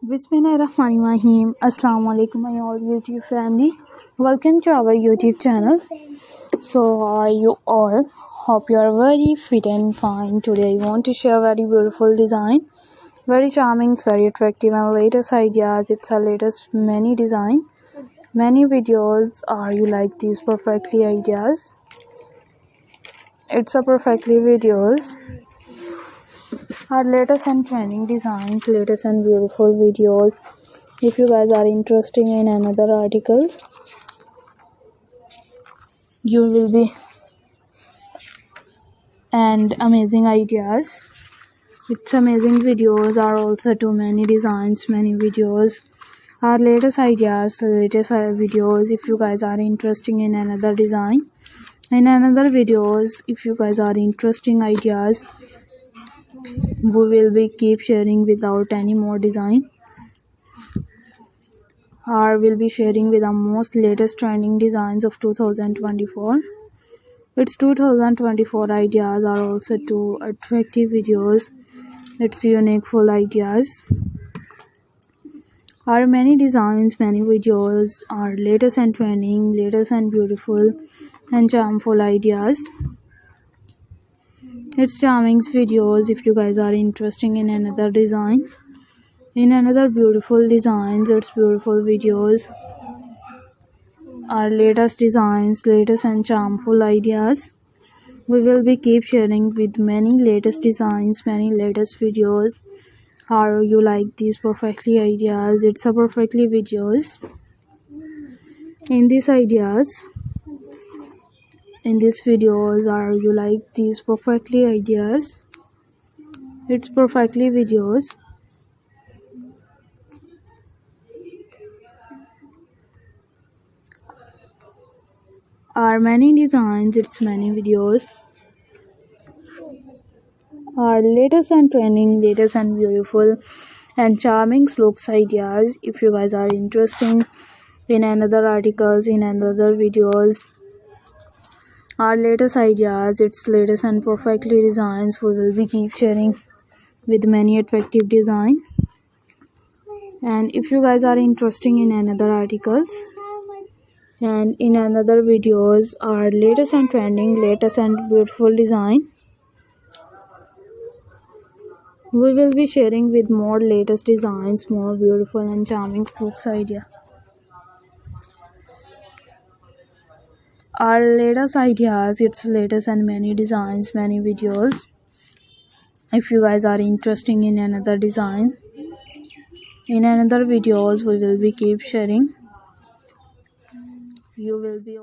Bismillahirrahmanirrahim. Assalamu alaikum my all YouTube family. Welcome to our YouTube channel. So how are you all? Hope you are very fit and fine. Today I want to share very beautiful design. Very charming, very attractive and latest ideas. It's our latest many design. Many videos. Are you like these perfectly ideas? It's a perfectly videos. Our latest and trending designs, latest and beautiful videos. If you guys are interested in another articles, you will be and amazing ideas. It's amazing videos are also too many designs, many videos. Our latest ideas, latest videos. If you guys are interested in another design, in another videos, if you guys are interesting ideas, we will be keep sharing without any more design. Or will be sharing with the most latest trending designs of 2024. Its 2024 ideas are also two attractive videos. It's unique full ideas. Our many designs, many videos are latest and trending, latest and beautiful and charmful ideas. It's charming videos. If you guys are interested in another design, in another beautiful designs, it's beautiful videos. Our latest designs, latest and charmful ideas. We will be keep sharing with many latest designs, many latest videos. How you like these perfectly ideas? It's a perfectly videos. In these ideas, in these videos, are you like these perfectly ideas? It's perfectly videos. Are many designs, it's many videos. Our latest and trending, latest and beautiful and charming looks ideas. If you guys are interested in another articles, in another videos, our latest ideas, its latest and perfectly designs, we will be keep sharing with many attractive design. And if you guys are interested in another articles and in another videos, our latest and trending, latest and beautiful design, we will be sharing with more latest designs, more beautiful and charming looks idea. Our latest ideas, its latest and many designs, many videos. If you guys are interested in another design, in another videos, we will be keep sharing. You will be